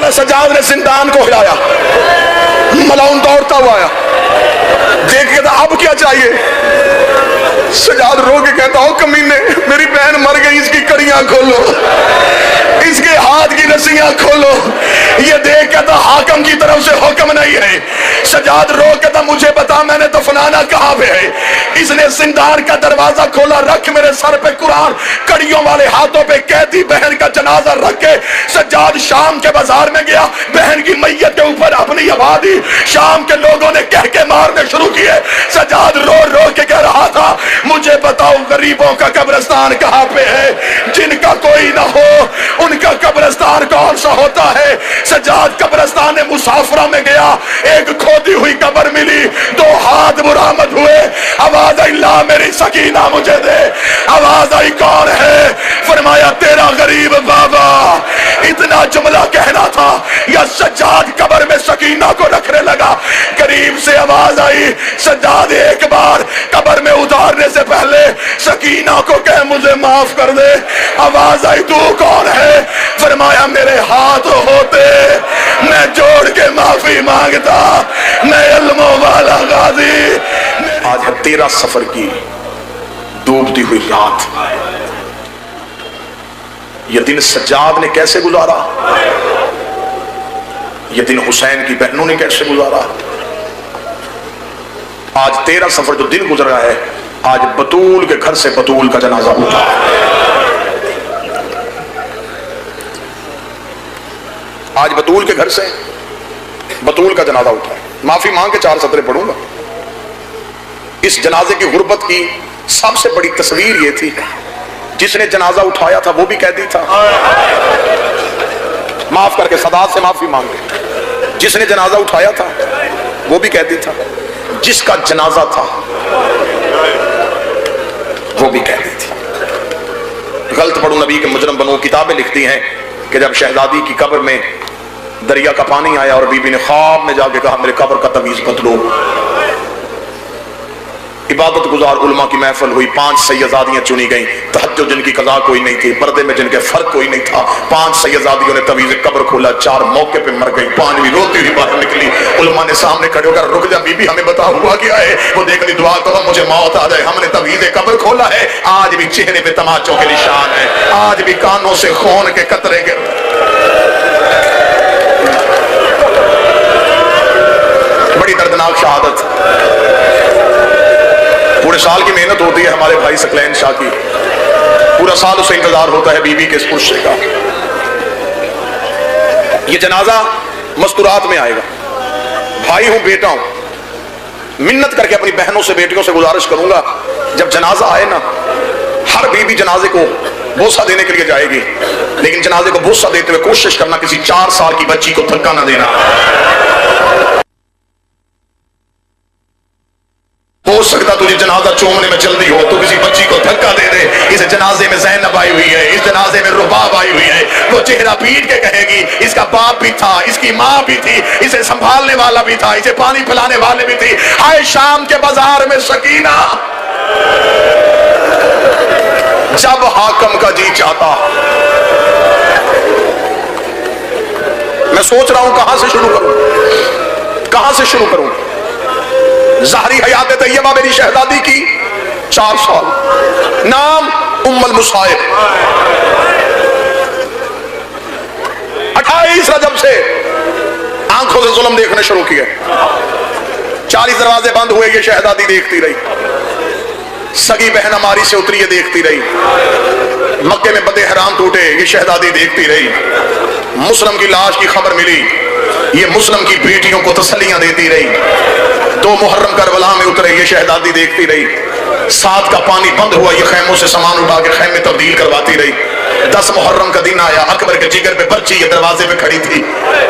مولا سجاد نے زندان کو ہلایا، ملعون دوڑتا ہوا آیا، دیکھ کے اب کیا چاہیے؟ سجاد رو کے کہتا ہو کمینے، میری بہن مر گئی، اس کی کڑیاں کھولو، اس کے ہاتھ کی رسیاں کھولو۔ یہ دیکھ کہتا حاکم کی طرف سے حکم نہیں ہے۔ سجاد رو کہتا مجھے بتا میں نے دفنانا کہاں پہ ہے؟ اس نے زندان کا دروازہ کھولا، رکھ میرے سر پہ قرآن، کڑیوں والے ہاتھوں پہ قیدی بہن کا جنازہ رکھ کے سجاد شام کے بازار میں گیا، بہن کی میت کے اوپر اپنی ہوا دی، شام کے لوگوں نے کہہ کے مارنے شروع کیے۔ سجاد رو رو کے کہہ رہا تھا مجھے بتاؤ غریبوں کا قبرستان کہاں پہ ہے؟ جن کا کوئی نہ ہو ان کا قبرستان کون سا ہوتا ہے؟ سجاد قبرستان مسافرہ میں گیا، ایک کھودی ہوئی قبر ملی، 2 ہاتھ برآمد ہوئے، آواز آئی لا میری سکینہ مجھے دے، آواز آئی کون ہے؟ فرمایا تیرا غریب بابا۔ اتنا جملہ کہنا تھا یا سجاد قبر میں سکینہ کو رکھنے لگا، قریب سے آواز آئی سجاد ایک بار قبر میں اتارنے سے پہلے سکینہ کو کہہ مجھے معاف کر دے۔ آواز آئی تو کون ہے؟ فرمایا میرے ہاتھ ہوتے میں جوڑ کے معافی مانگتا، میں علموں والا غازی۔ آج ہے 13 سفر کی ڈوبتی ہوئی رات۔ یہ دن سجاد نے کیسے گزارا؟ یہ دن حسین کی بہنوں نے کیسے گزارا؟ آج 13 سفر جو دن گزرا ہے، آج بطول کے گھر سے بطول کا جنازہ اٹھا۔ آج بطول کے گھر سے بطول کا جنازہ اٹھا۔ معافی مانگ کے 4 سطریں پڑھوں گا۔ اس جنازے کی غربت کی سب سے بڑی تصویر یہ تھی، جس نے جنازہ اٹھایا تھا وہ بھی قیدی تھا، معاف کر کے سادات سے معافی مانگے، جس نے جنازہ اٹھایا تھا وہ بھی قیدی تھا، جس کا جنازہ تھا وہ بھی قیدی تھی۔ غلط پڑھوں نبی کے مجرم بنو، کتابیں لکھتی ہیں کہ جب شہزادی کی قبر میں دریا کا پانی آیا اور بی بی نے خواب میں جا کے کہا میرے قبر کا تمیز بدلو، عبادت گزار علماء کی محفل ہوئی، 5 سیدزادیاں چنی گئیں، تہجد جن کی قضا کوئی نہیں تھی، پردے میں جن کے فرق کوئی نہیں تھا، 5 سیدزادیوں نے تمیز قبر کھولا، 4 موقع پہ مر گئی، 5ویں روتی ہوئی باہر نکلی۔ علماء نے سامنے کھڑے ہو کر رک جا بی بی ہمیں بتا ہوا کیا ہے؟ وہ دیکھ لی دعا کرو مجھے موت آ جائے، ہم نے تمیز قبر کھولا ہے۔ آج بھی چہرے پہ تماچوں کے نشان ہے، آج بھی کانوں سے خون کے قطرے گر۔ بڑی دردناک شہادت، پورے سال کی محنت ہوتی ہے ہمارے بھائی ثقلین شاہ کی، پورا سال اسے انتظار ہوتا ہے بی بی کے اس پرشے کا۔ یہ جنازہ مستورات میں آئے گا۔ بھائی ہوں بیٹا ہوں، منت کر کے اپنی بہنوں سے بیٹیوں سے گزارش کروں گا جب جنازہ آئے نا، ہر بی بی جنازے کو بوسہ دینے کے لیے جائے گی، لیکن جنازے کو بوسہ دیتے ہوئے کوشش کرنا کسی 4 سال کی بچی کو دھکا نہ دینا۔ ہو سکتا تجھے جنازہ چومنے میں جلدی ہو تو کسی بچی کو دھکا دے دے، اس جنازے میں زینب آئی ہوئی ہے، اس جنازے میں رباب آئی ہوئی ہے، وہ چہرہ پیٹ کے کہے گی اس کا باپ بھی تھا، اس کی ماں بھی تھی، اسے سنبھالنے والا بھی تھا، اسے پانی پلانے والے بھی تھی۔ ہائے شام کے بازار میں سکینہ، جب حاکم کا جی چاہتا۔ میں سوچ رہا ہوں کہاں سے شروع کروں، کہاں سے شروع کروں۔ ظاہری حیات طیبہ میری شہزادی کی 4 سال، نام ام المصائب، 28 رجب سے آنکھوں سے ظلم دیکھنے شروع کیے، 40 دروازے بند ہوئے، یہ شہزادی دیکھتی رہی، سگی بہن ہماری سے اتری، یہ دیکھتی رہی، مکے میں بدے حرام ٹوٹے، یہ شہزادی دیکھتی رہی، مسلم کی لاش کی خبر ملی، یہ مسلم کی بیٹیوں کو تسلیاں دیتی رہی، 2 محرم کربلا میں اترے، یہ شہزادی دیکھتی رہی، 7 کا پانی بند ہوا، یہ خیموں سے سامان اٹھا کے خیمے تبدیل کرواتی رہی، 10 محرم کا دن آیا، اکبر کے جگر پہ برچی یہ دروازے پہ کھڑی تھی،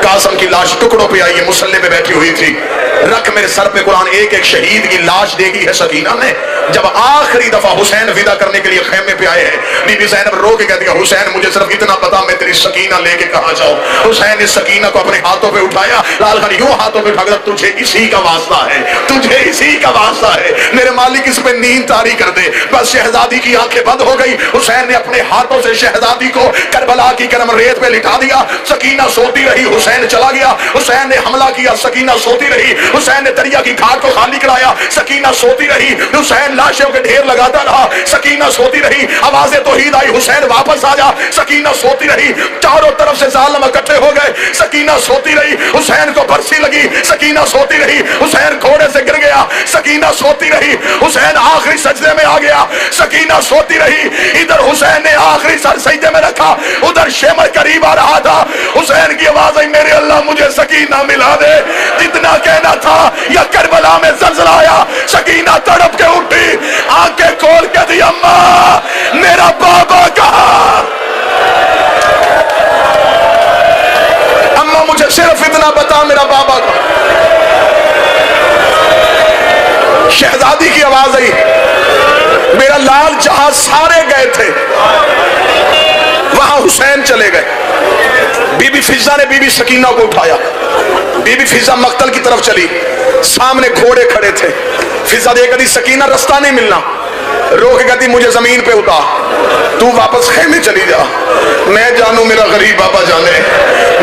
قاسم کی لاش ٹکڑوں پہ آئی، یہ مسلح پہ بیٹھی ہوئی تھی، رکھ میرے سر پہ قرآن، ایک ایک شہید کی لاش دیکھی ہے سکینہ نے جب آخری دفعہ حسین ودا کرنے کے لیے خیمے پہ آئے ہیں۔ بی بی زینب رو کے کہتی ہے حسین مجھے صرف اتنا پتا میں تیری سکینہ لے کے کہاں جاؤں۔ حسین نے سکینہ کو اپنے ہاتھوں پہ اٹھایا، لال خان یوں ہاتھوں پہ اٹھا کر تجھے اسی کا واسطہ ہے، تجھے اسی کا واسطہ ہے، میرے مالک اس پہ نیند طاری کر دے۔ بس شہزادی کی آنکھیں بند ہو گئی، حسین نے اپنے ہاتھوں سے شہزادی کو کربلا کی گرم ریت پہ لٹا دیا، سکینہ سوتی رہی، حسین چلا گیا، حسین نے حملہ کیا، سکینہ سوتی رہی، حسین نے دریا کی گھاٹ کو خالی کرایا، سکینہ سوتی رہی، حسین لاشوں کے ڈھیر لگاتا رہا، سکینہ سوتی رہی، آوازیں توحید آئی، حسین واپس آ جا، سکینہ سوتی رہی، چاروں طرف سے ظالم اکٹھے ہو گئے، سکینہ سوتی رہی، حسین کو برسی لگی، سکینہ سوتی رہی، حسین گھوڑے سے گر گیا، سکینہ سوتی رہی، حسین آخری سجدے میں آ گیا، سکینہ سوتی رہی، ادھر حسین نے آخری سر سجدے میں رکھا، ادھر شمر قریب آ رہا تھا، حسین کی آواز آئی میرے اللہ مجھے سکینہ ملا دے، جتنا کہنا تھا یا کربلا میں زلزلہ آیا، سکینہ تڑپ کے اٹھی، آنکھیں کھول کے دی اماں میرا بابا کہاں، اماں مجھے صرف اتنا بتا میرا بابا کہاں۔ شہزادی کی آواز آئی میرا لال جہاں سارے گئے تھے وہاں حسین چلے گئے۔ بی بی فضہ نے بی بی سکینہ کو اٹھایا، بی بی فضہ مقتل کی طرف چلی، سامنے گھوڑے کھڑے تھے، فضہ دیکھ کہتی سکینہ رستہ نہیں ملنا، رو کے کہتی مجھے زمین پہ اتار، تو واپس خیمے چلی جا، میں جانوں میرا غریب بابا جانے۔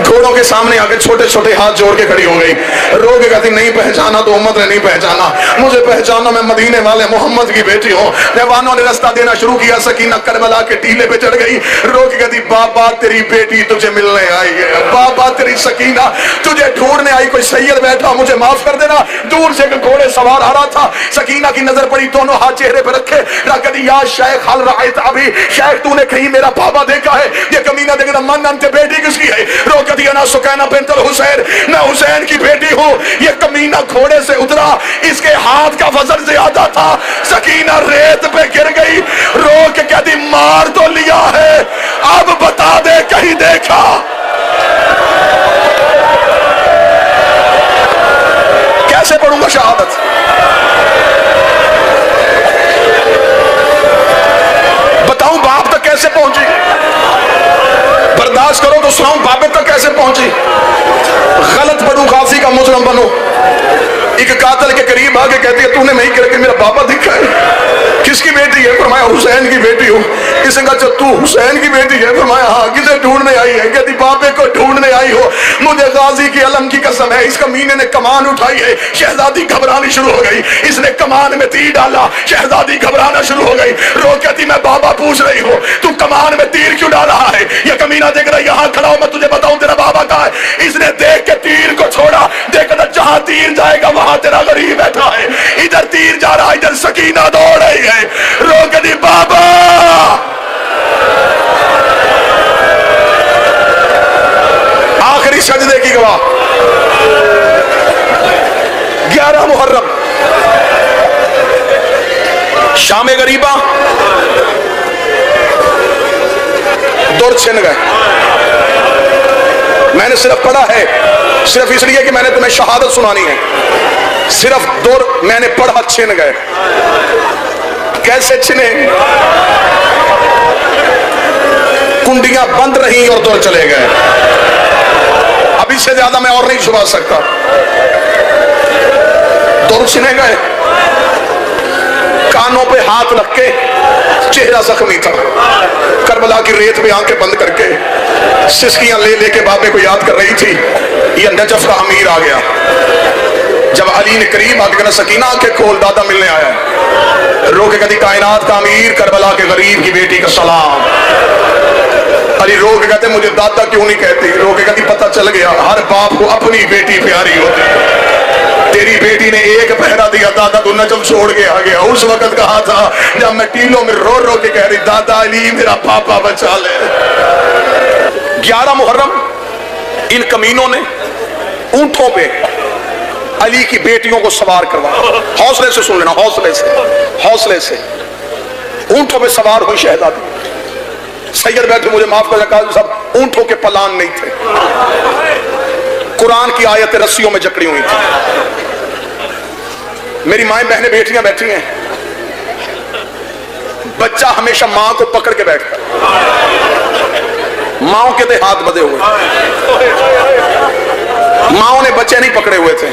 گھوڑوں کے سامنے آ کے چھوٹے چھوٹے ہاتھ جوڑ کے کھڑی ہو گئی، رو کے کہتی نہیں پہچانا تو امت نے نہیں پہچانا، مجھے پہچانا میں مدینے والے محمد کی بیٹی ہوں۔ جوانوں نے رستہ دینا شروع کیا، سکینہ کربلا کے ٹیلے پہ چڑھ گئی، رو کے کہتی بابا تیری بیٹی تجھے ملنے آئی ہے، بابا تیری سکینہ تجھے ڈھونڈنے آئی، کوئی سید بیٹھا مجھے معاف کر دینا۔ دور سے ایک گھوڑے سوار آ رہا تھا، سکینہ کی نظر پڑی، دونوں ہاتھ چہرے پہ رکھے، کہتی یا شیخ حل رأیت ابھی، شیخ تو نے کہیں میرا بابا دیکھا ہے؟ یہ کمینہ دیکھنا من انت بیٹی کس کی ہے؟ رو کہتی انا سکینہ بنت الحسین، میں حسین کی بیٹی ہوں۔ یہ کمینہ گھوڑے سے اترا، اس کے ہاتھ کا وزن زیادہ تھا، سکینہ ریت پہ گر گئی، رو کے کہتی مار تو لیا ہے اب بتا دے کہیں دیکھا؟ کیسے پڑھوں گا شہادت؟ بتاؤں باپ تک کیسے پہنچی؟ برداشت کرو تو سناؤں بابے تک کیسے پہنچی؟ غلط پڑھوں غازی کا مجرم بنو، ایک قاتل کے قریب آگے کہتی ہے تو نے نہیں کر کے میرا بابا دکھا ہے، کس کی بیٹی ہے؟ فرمایا حسین کی بیٹی ہوں۔ کسی نے کہا تو حسین کی بیٹی ہے؟ فرمایا ہاں۔ کسے ڈھونڈنے آئی ہے؟ کہتی بابے کو ڈھونڈنے آئی ہو، مجھے غازی کی علم کی قسم ہے اس کمینے نے کمان اٹھائی ہے۔ شہزادی گھبرانی شروع ہو گئی، اس نے کمان میں تیر ڈالا، شہزادی گھبرانا شروع ہو گئی، رو کہتی میں بابا پوچھ رہی ہوں تو کمان میں تیر کیوں ڈال رہا ہے؟ یہ کمینہ دیکھ رہا یہاں کھڑا ہو میں تجھے بتاؤں تیرا بابا کہاں ہے؟ اس نے دیکھ کے تیر کو چھوڑا، دیکھا جہاں تیر جائے گا وہاں تیرا غریب بیٹھا ہے، ادھر تیر جا رہا ادھر سکینہ دوڑ رہی ہے، رو کے دی بابا۔ آخری سجدے کی گواہ 11 محرم شام غریبہ دور چھن گئے۔ میں نے صرف پڑھا ہے صرف اس لیے کہ میں نے تمہیں شہادت سنانی ہے، صرف دور میں نے پڑھا چھن گئے۔ کیسے چھنے؟ کنڈیاں بند رہی اور دور چلے گئے۔ اب اس سے زیادہ میں اور نہیں چھپا سکتا۔ دور چھنے گئے، کانوں پہ ہاتھ رکھ کے، چہرہ زخمی تھا، کربلا کی ریت میں آنکھیں بند کر کے سسکیاں لے لے کے بابے کو یاد کر رہی تھی۔ یہ نجف کا امیر آ گیا، جب علی نے قریب آ کے کہا سکینہ آنکھیں کھول دادا ملنے آیا ہے، رو کے کہتی کائنات کا امیر کربلا کے غریب کی بیٹی کا سلام۔ علی رو کے کہتے مجھے دادا کیوں نہیں کہتی؟ رو کے کہتی پتہ چل گیا ہر باپ کو اپنی بیٹی پیاری ہوتی ہے، تیری بیٹی نے ایک پہرا دیا دادا تو نجف چھوڑ کے آ گیا۔ اس وقت کہا تھا جب میں ٹیلوں میں رو رو کے کہہ رہی دادا علی میرا پاپا بچا لے۔ 11 محرم ان کمینوں نے اونٹوں پہ علی کی بیٹیوں کو سوار کروایا۔ حوصلے سے سن لینا، حوصلے سے اونٹوں پہ سوار ہوئی شہزادی۔ سید بیٹھے مجھے معاف کرنا قاضی صاحب اونٹوں کے پلان نہیں تھے، قرآن کی آیتیں رسیوں میں جکڑی ہوئی تھی۔ میری مائیں بہنیں بیٹیاں بیٹھی ہیں، بچہ ہمیشہ ماں کو پکڑ کے بیٹھتا ہے، ماؤں کے تھے ہاتھ بدے ہوئے، ماؤں نے بچے نہیں پکڑے ہوئے تھے،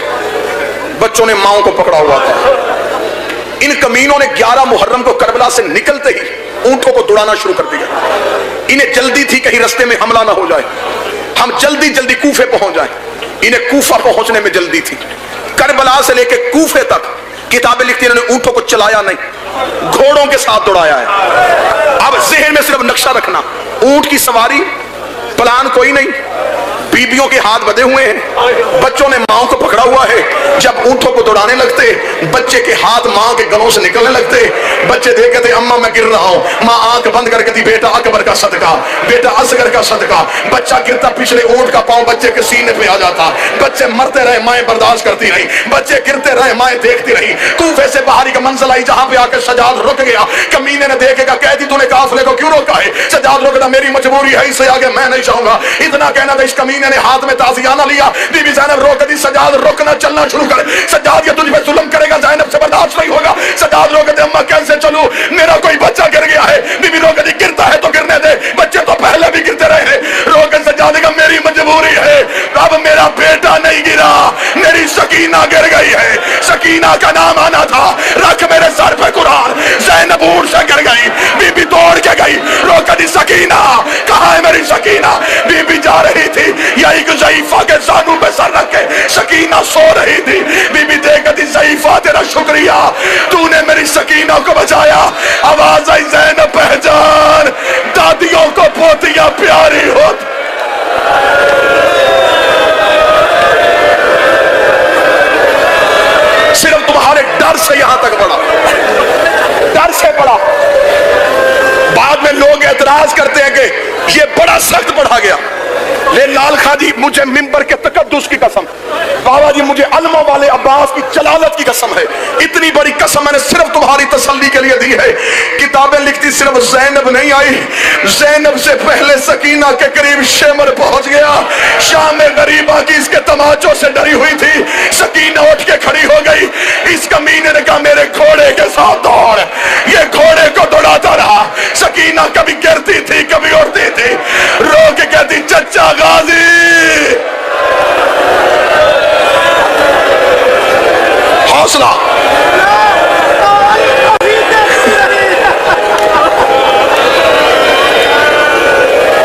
بچوں نے ماؤں کو پکڑا ہوا تھا۔ ان کمینوں نے 11 محرم کو کربلا سے نکلتے ہی اونٹوں کو دوڑانا شروع کر دیا۔ انہیں جلدی تھی کہیں رستے میں حملہ نہ ہو جائے، ہم جلدی جلدی کوفے پہنچ جائیں۔ انہیں کوفہ پہنچنے میں جلدی تھی، کربلا سے لے کے کوفے تک کتابیں لکھتی انہوں نے اونٹوں کو چلایا نہیں، گھوڑوں کے ساتھ دوڑایا ہے۔ اب ذہن میں صرف نقشہ رکھنا، اونٹ کی سواری، پلان کوئی نہیں، بیبیوں کے ہاتھ بدے ہوئے ہیں، بچوں نے ماؤں کو پکڑا ہوا ہے۔ جب اونٹوں کو دوڑانے لگتے، بچے کے ہاتھ ماں کے گلوں سے نکلنے لگتے، بچے دیکھتے تھے اماں میں گر رہا ہوں، ماں آنکھ بند کر کے تھی بیٹا اکبر کا صدقہ، بیٹا اصغر کا صدقہ۔ بچہ گرتا، پچھلے اونٹ کا پاؤں بچے کے سینے پہ آ جاتا، بچے مرتے رہے، مائیں برداشت کرتی رہی، بچے گرتے رہے، مائیں دیکھتی رہی۔ کوفے سے باہر ایک منزل آئی جہاں پہ آ کے سجاد رک گیا۔ کمینے نے دیکھے گا، کہتی تو نے قافلے کو کیوں روکا ہے؟ سجاد رکنا میری مجبوری ہے، اس سے آگے میں نہیں چاہوں گا۔ اتنا کہنا تھا، اس کمینے نے ہاتھ میں تازیانہ لیا، بی بی زینب روک دی، سجاد رکنا، چلنا شروع کر۔ سجاد یہ تجھ پہ ظلم کرے گا، زینب سے برداشت نہیں ہوگا۔ سجاد روک دے، اماں کیسے چلوں، میرا کوئی بچہ گر گیا ہے۔ بی بی روک دی، گرتا ہے تو گرنے دے، بچے تو پہلے بھی گرتے رہے ہیں۔ روک سجاد کا میری مجبوری ہے، اب میرا بیٹا نہیں گرا، میری سکینہ گر گئی ہے۔ سکینہ کا نام آنا تھا، رکھ میرے سر پہ قرآن۔ زینب اونٹ سے گر گئی، بی بی دوڑ کے گئی، روک دی، سکینہ کہاں ہے میری سکینہ؟ بی بی جا رہی تھی، یا ایک ضعیفہ کے زانوں پہ سر رکھ کے سکینہ سو رہی تھی۔ بی بی دیکھتی، ضعیفہ تیرا شکریہ، تو نے میری سکینہ کو بچایا۔ آواز آئی، زینب پہچان، دادیوں کو پوتیاں پیاری ہوتی۔ صرف تمہارے ڈر سے یہاں تک بڑھا، ڈر سے بڑھا۔ بعد میں لوگ اعتراض کرتے ہیں کہ یہ بڑا سخت پڑھا گیا، لے لال خان جی مجھے ممبر کے تقدس کی قسم، بابا جی مجھے علموں والے عباس کی جلالت کی قسم ہے، اتنی بڑی قسم میں نے صرف تمہاری تسلی کے لیے دی ہے۔ کتابیں لکھتی صرف زینب نہیں آئی، زینب سے پہلے سکینہ کے قریب شمر پہنچ گیا۔ شام غریبہ کی اس کے تماچوں سے ڈری ہوئی تھی، سکینہ اٹھ کے کھڑی ہو گئی۔ اس کمینے نے کہا میرے گھوڑے کے ساتھ دوڑ، یہ گھوڑے کو دوڑاتا رہا۔ سکینہ کبھی گرتی تھی، کبھی اڑتی تھی، رو کے کہتی چچا غازی، حوصلہ۔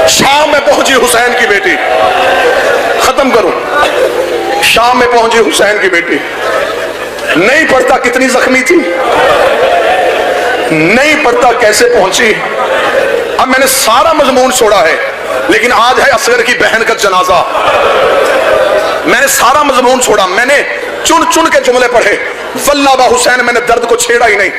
شام میں پہنچی حسین کی بیٹی، ختم کروں، شام میں پہنچی حسین کی بیٹی، نہیں پڑھتا کتنی زخمی تھی، نہیں پڑھتا کیسے پہنچی۔ اب میں نے سارا مضمون چھوڑا ہے، لیکن آج ہے اصغر کی بہن کا جنازہ۔ میں نے سارا مضمون چھوڑا، میں نے چن چن کے جملے پڑھے، واللہ با حسین میں نے درد کو چھیڑا ہی نہیں،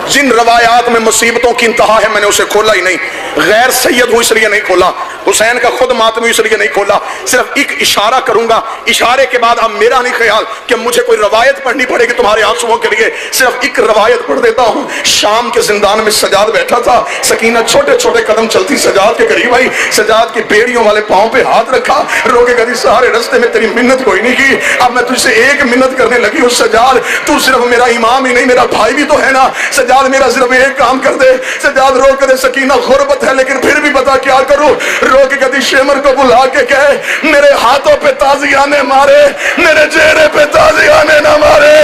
جن روایات میں مصیبتوں کی انتہا ہے میں نے اسے کھولا ہی نہیں، غیر سید ہوں اس لیے نہیں کھولا، حسین کا خود ماتم اس لیے نہیں کھولا، صرف ایک اشارہ کروں گا، اشارے کے بعد اب میرا نہیں خیال کہ مجھے کوئی روایت پڑھنی پڑے گی تمہارے آنسوؤں کے لیے، صرف ایک روایت پڑھ دیتا ہوں۔ شام کے زندان میں سجاد بیٹھا تھا، سکینہ چھوٹے چھوٹے قدم چلتی سجاد کے قریب آئی، سجاد کی بیڑیوں والے پاؤں پہ ہاتھ رکھا، رو کے کہتی سارے رستے میں تیری منت کوئی نہیں کی، اب میں تجھ سے ایک منت کرنے لگی ہوں سجاد، تو صرف میرا امام ہی نہیں میرا بھائی بھی تو ہے نا، سجاد میرا صرف ایک کام کر دے۔ سجاد رو کے دے، سکینہ غربت ہے لیکن پھر بھی بتا کیا کروں، رو کے کہتی شمر کو بلا کے کہے میرے ہاتھوں پہ تازیانے مارے، میرے چہرے پہ تازیانے نہ مارے،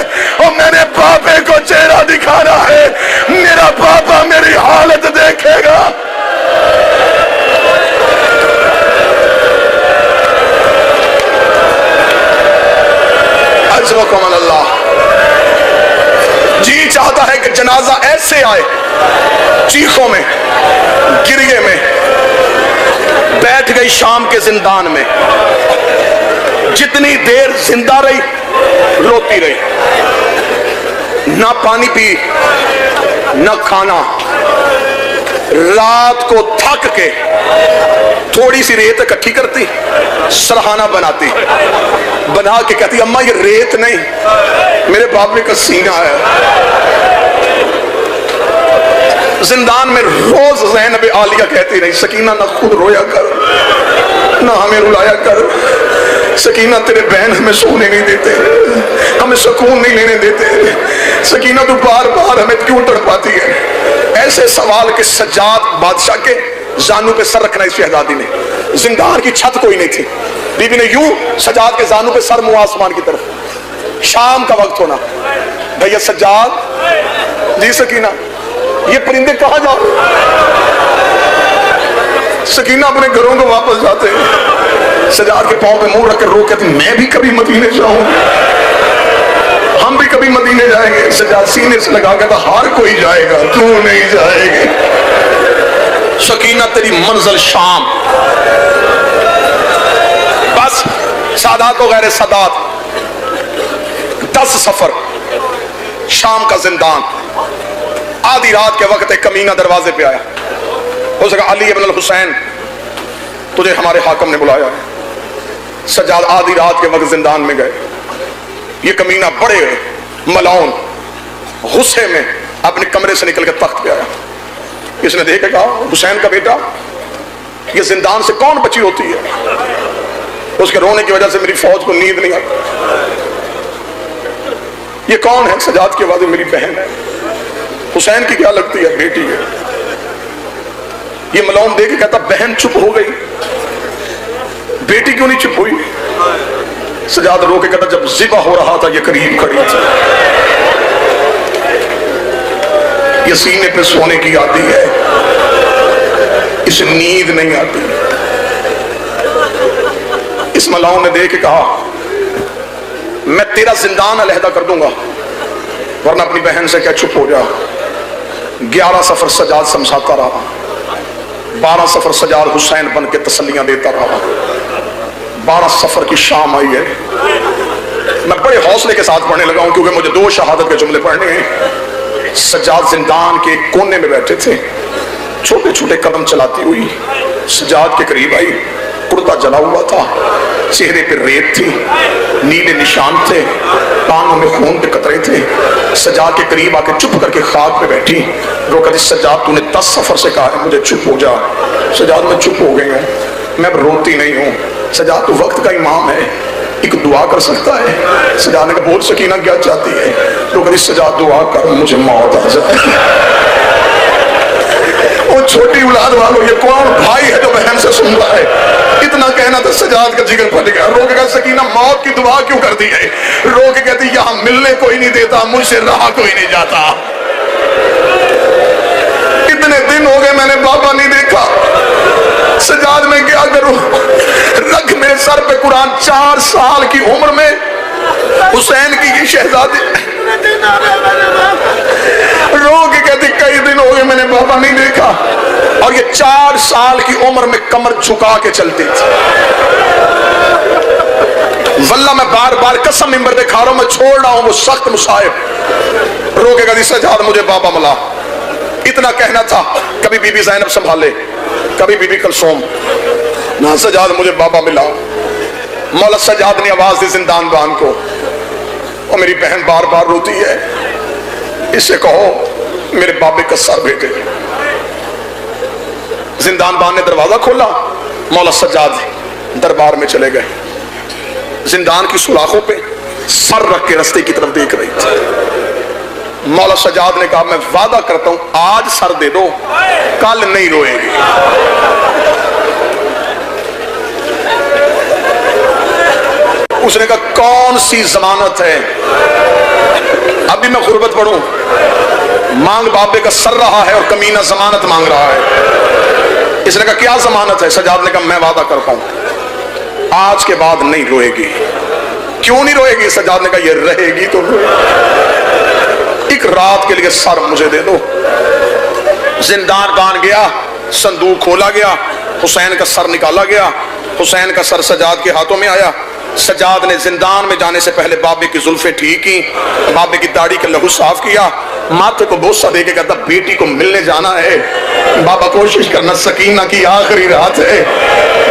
اور میں نے پاپے کو چہرہ دکھانا ہے، میرا پاپا میری حالت دیکھے گا۔ عزوکم اللہ۔ جی چاہتا ہے کہ جنازہ ایسے آئے، چیخوں میں، گریے میں، بیٹھ گئی شام کے زندان میں، جتنی دیر زندہ رہی روتی رہی، نہ پانی پی نہ کھانا، رات کو تھک کے تھوڑی سی ریت اکٹھی کرتی، سرہانہ بناتی، بنا کے کہتی اماں یہ ریت نہیں میرے بابے کا سینہ ہے۔ زندان میں روز زینب عالیہ کہتی رہی سکینہ نہ خود رویا کر نہ ہمیں رلایا کر، سکینہ تیرے بہن ہمیں سونے نہیں دیتے، ہمیں سکون نہیں لینے دیتے، سکینہ تو بار بار ہمیں کیوں تڑپاتی ہے؟ ایسے سوال کے سجاد بادشاہ کے زانوں پہ سر رکھنا اس شہزادی نے، زندان کی چھت کوئی نہیں تھی، بی بی نے یوں سجاد کے زانوں پہ سر منہ آسمان کی طرف، شام کا وقت ہونا، بھیا سجاد، جی سکینہ یہ پرندے کہاں جاؤ؟ سکینہ اپنے گھروں کو واپس جاتے ہیں، سجاد کے پاؤں پہ منہ رکھ کر رو کہتے ہیں میں بھی کبھی مدینے جاؤں، ہم بھی کبھی مدینے جائیں گے۔ سجاد سینے سے لگا کہتا ہر کوئی جائے گا، تو نہیں جائے گے۔ سکینہ تیری منزل شام، بس سادات و غیر سادات 10 سفر، شام کا زندان، آدھی رات کے وقت ایک کمینہ دروازے پہ آیا، ہو سکا علی ابن الحسین تجھے ہمارے حاکم نے بلایا ہے۔ سجاد آدھی رات کے وقت زندان میں گئے، یہ کمینہ بڑے ملعون غصے میں اپنے کمرے سے نکل کے تخت پہ آیا، اس نے دیکھ کے کہا حسین کا بیٹا یہ زندان سے کون بچی ہوتی ہے؟ اس کے رونے کی وجہ سے میری فوج کو نیند نہیں آتی، یہ کون ہے؟ سجاد کی آواز میری بہن ہے۔ حسین کی کیا لگتی ہے؟ بیٹی ہے۔ یہ ملعون دیکھ کے کہتا بہن چپ ہو گئی، بیٹی کیوں نہیں چپ ہوئی؟ سجاد رو کے کہتا جب ذبح ہو رہا تھا یہ قریب کھڑی تھی، یہ سینے پہ سونے کی آتی ہے، اسے نیند نہیں آتی۔ اس ملعون نے دیکھ کے کہا میں تیرا زندان علیحدہ کر دوں گا ورنہ اپنی بہن سے کیا چپ ہو جا۔ 11 سفر سجاد سمجھاتا رہا، 12 سفر سجاد حسین بن کے تسلیاں دیتا رہا، 12 سفر کی شام آئی ہے، میں بڑے حوصلے کے ساتھ پڑھنے لگا ہوں کیونکہ مجھے 2 شہادت کے جملے پڑھنے ہیں۔ سجاد زندان کے کونے میں بیٹھے تھے، چھوٹے چھوٹے قدم چلاتی ہوئی سجاد کے قریب آئی، کرتا جلا ہوا تھا، چہرے پہ ریت تھی، نیلے نشان تھے، کانوں میں خون کے قطرے تھے، سجاد کے قریب آ کے چپ کر کے خاک پہ بیٹھی، رو کہتی سجاد تو نے 10 سفر سے کہا ہے مجھے چپ ہو جا۔ سجاد میں چپ ہو گئی ہوں، میں اب روتی نہیں ہوں۔ سجاد تو وقت کا امام ہے، ایک دعا کر سکتا ہے؟ سجاد نے کہا بہت سکینہ کیا چاہتی ہے؟ رو کہتی سجاد دعا کر مجھے موت آ جائے۔ وہ چھوٹی اولاد والوں یہ کون بھائی ہے جو بہن سے سن رہا ہے؟ اتنا کہنا تو سجاد کا جگر پھٹ گیا، رو کے کہا سکینہ موت کی دعا کیوں کرتی ہے؟ رو کے کہتی یہاں ملنے کوئی نہیں دیتا، مجھ سے رہا کوئی نہیں جاتا، اتنے دن ہو گئے میں نے بابا نہیں دیکھا، سجاد میں کیا کروں؟ رکھ میرے سر پہ قرآن، 4 سال کی عمر میں حسین کی یہ شہزادی رو کے کہتی کئی دن ہو گئے میں نے بابا نہیں دیکھا، اور یہ 4 سال کی عمر میں کمر جھکا کے چلتی تھی۔ واللہ میں بار بار قسم ممبر پہ کھا رہا ہوں، میں چھوڑ رہا ہوں وہ سخت مصائب۔ رو کے کہتی سجاد مجھے بابا ملا، اتنا کہنا تھا کبھی بی بی زینب سنبھالے، کبھی بی بی کلثوم، نہ سجاد مجھے بابا ملا۔ مولا سجاد نے آواز دی زندان بان کو، اور میری بہن بار بار روتی ہے، اسے کہو میرے بابے کا سر بھیجے۔ زندان بان نے دروازہ کھولا، مولا سجاد دربار میں چلے گئے، زندان کی سوراخوں پہ سر رکھ کے رستے کی طرف دیکھ رہی تھی۔ مولا سجاد نے کہا میں وعدہ کرتا ہوں آج سر دے دو کل نہیں روئے گی۔ اس نے کہا کون سی ضمانت ہے؟ ابھی میں غربت پڑھوں، مانگ بابے کا سر رہا ہے اور کمینہ ضمانت مانگ رہا ہے۔ اس نے کہا کیا ضمانت ہے؟ سجاد نے کہا میں وعدہ کرتا ہوں آج کے بعد نہیں روئے گی۔ کیوں نہیں روئے گی؟ سجاد نے کہا یہ رہے گی تو روئے گی، ایک رات کے لیے سر مجھے دے دو۔ زندان بان گیا، صندوق کھولا گیا، حسین کا سر نکالا گیا، حسین کا سر سجاد کے ہاتھوں میں آیا۔ سجاد نے زندان میں جانے سے پہلے بابے کی زلفیں ٹھیک کی، بابے کی داڑھی کا لہو صاف کیا، ماتھے کو بوسہ دے کے کہتا بیٹی کو ملنے جانا ہے، بابا کوشش کرنا سکینہ کی آخری رات ہے،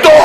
2